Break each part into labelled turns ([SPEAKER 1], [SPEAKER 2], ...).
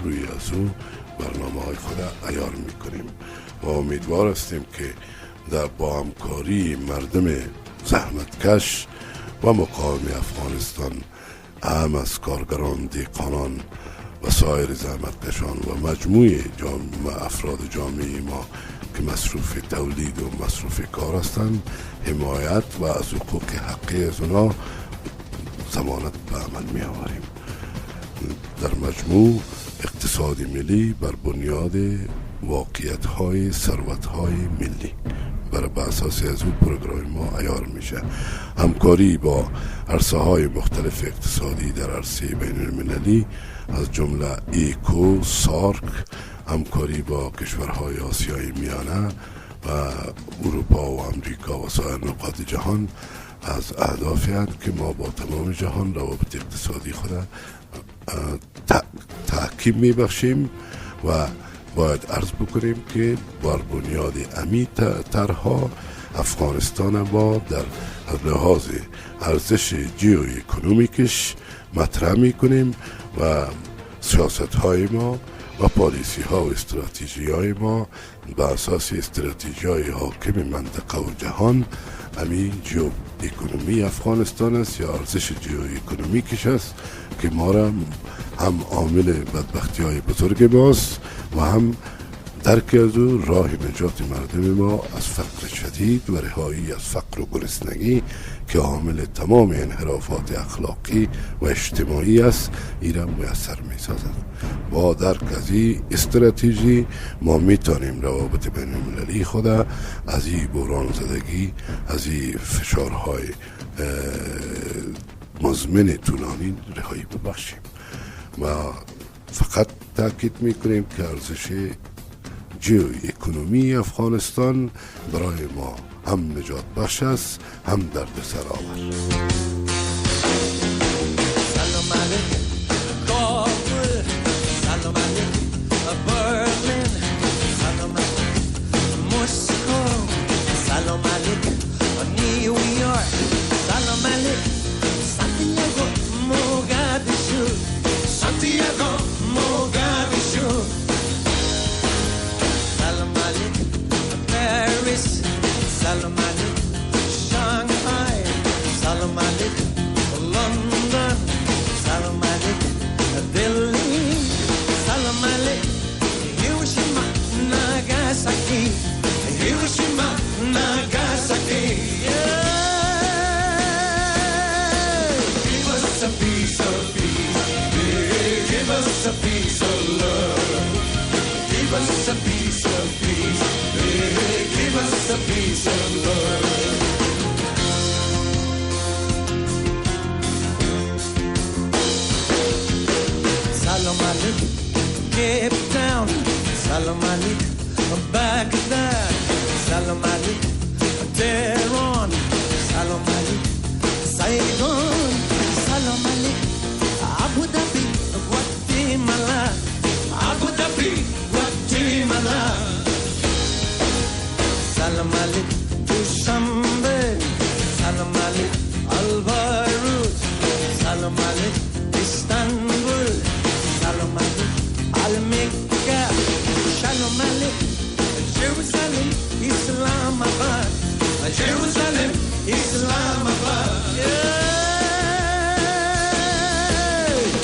[SPEAKER 1] روی از او برنامه های خود عیار میکنیم و امیدوار هستیم که با همکاری مردم زحمتکش و مقاوم افغانستان، هم از کارگران، دیقانان و سایر زحمتکشان و مجموع افراد جامعه ما که مصروف تولید و مصروف کار هستند، حمایت و از حقوق حقی از اونا ضمانت به عمل می آوریم. در مجموع اقتصاد ملی بر بنیاد واقعیت های ثروت های ملی بر اساس از اون پروگرام ما عیار میشه. همکاری با عرصه های مختلف اقتصادی در عرصه بین المللی از جمله ایکو، سارک، همکاری با کشورهای آسیای میانه و اروپا و امریکا و سایر نقاط جهان از اهدافی هست که ما با تمام جهان روابط اقتصادی خود تحکیم میبخشیم و باید عرض بکنیم که بر بنیاد امی طرح‌ها افغانستان با در لحاظ ارزش جیو اکونومیکش مطرح میکنیم و سیاست های ما و پالیسی ها و استراتژی های ما به اساس استراتژی های حاکم منطقه و جهان همین جیو اکونومی افغانستان است یا ارزش جیو اکونومیکش است که ما را هم عامل بدبختی های بزرگ ماست و هم درک از او راه نجات مردم ما از فقر شدید و رهایی از فقر و گرسنگی که عامل تمام انحرافات اخلاقی و اجتماعی است ایران میسر میسازد. با درک از این استراتژی ما میتونیم روابط بین المللی خود از این بحران زدگی، از این فشارهای مزمن طولانی رهایی ببخشیم و فقط تاکید میکنیم که ارزش جیو اکونومی افغانستان برای ما هم نجات بخش است، هم درد سر آور.
[SPEAKER 2] سلام علیکم کابل، سلام علیکم برلین، سلام علیکم مسکو، سلام علیکم نیویورک، سلام علیکم سانتیاگو موگادیشو، سانتیاگو موگادیشو، سلام علیکم پاریس، سلام علیکم شانگهای، سلام علیکم لندن، سلام علیکم دلی، سلام علیکم هیروشیما ناگاساکی، هیروشیما ناگاساکی. Give us a piece of peace, give us a piece of love, give us a piece of peace, give us a piece of love. Salam alaikum, Cape Town, salam alaikum, Baghdad, salam alaikum, Tehran, salam alaikum, Saigon, salam alaikum, Abu Dhabi, Guatemala, Abu Dhabi, Guatemala. Salam alaikum, Dushanbe, salam alaikum, Al-Beirut, salam alaikum, Istanbul, salam alaikum, Al-Mecca, shalom alaikum, Jerusalem, Islamabad, Jerusalem, Islamabad. Yeah.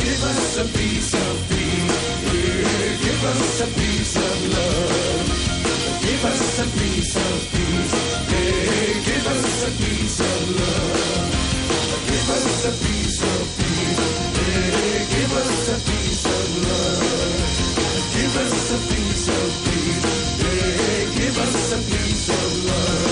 [SPEAKER 2] Give us a piece of peace, give us a piece of love, give us a piece of peace, give us a piece of love, give us a piece of peace, give us a piece of love, give us a piece of peace, give us a piece of love.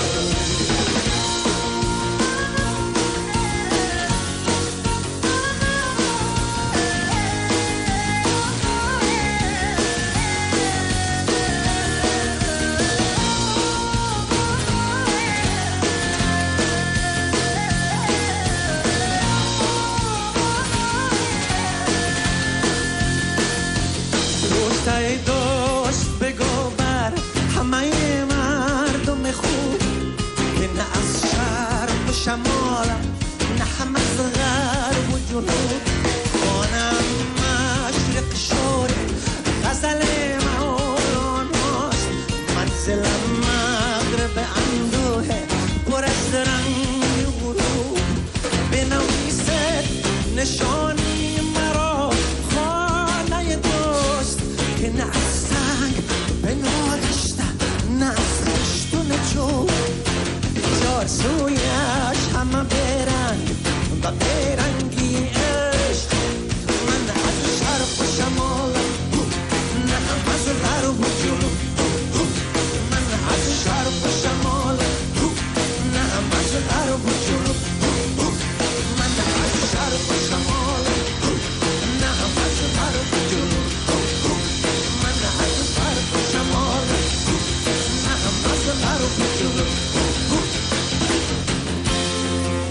[SPEAKER 2] ای دوست بگو بر همه مردم خوب که نه از شرق و شمال، نه هم از غرب و جنوب، آنم مشرق شوری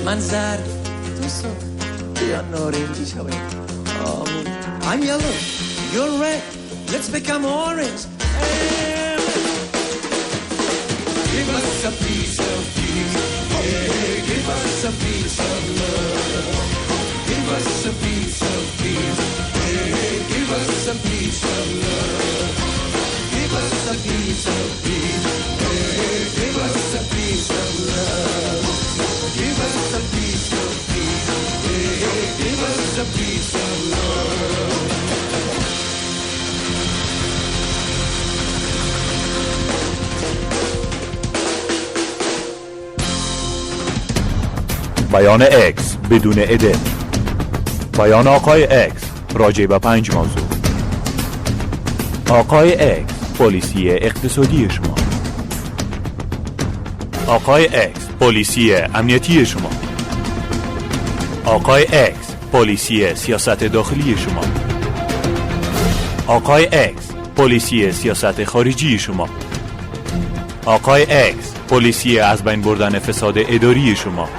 [SPEAKER 2] من زرد تو سرخ بیا نارنجی شویم آمین I'm yellow, you're red, let's become orange. Give us a piece of peace, yeah, give us a piece of love. Give us a piece of peace, yeah, give us a piece of love. Give us a piece of peace, yeah, give us a piece of love. Give us a piece of peace, yeah, give us a piece of love.
[SPEAKER 3] بیان اکس بدون ادت. بیان آقای اکس راجع به 5 موضوع. آقای اکس پلیسی اقتصادی شما. آقای اکس پلیسی امنیتی شما. آقای اکس پلیسی سیاست داخلی شما. آقای اکس پلیسی سیاست خارجی شما. آقای اکس پلیسی از بین بردن فساد اداری شما.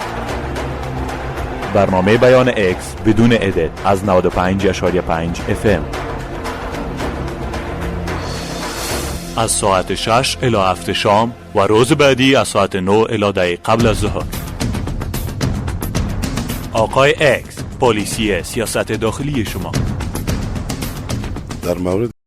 [SPEAKER 3] برنامه بیان اکس بدون ادت از 95.5 FM از ساعت 6 الی 7 شام و روز بعدی از ساعت 9 الی دقیقه قبل از ظهر. آقای اکس پلیسی سیاست داخلی شما.
[SPEAKER 1] در مورد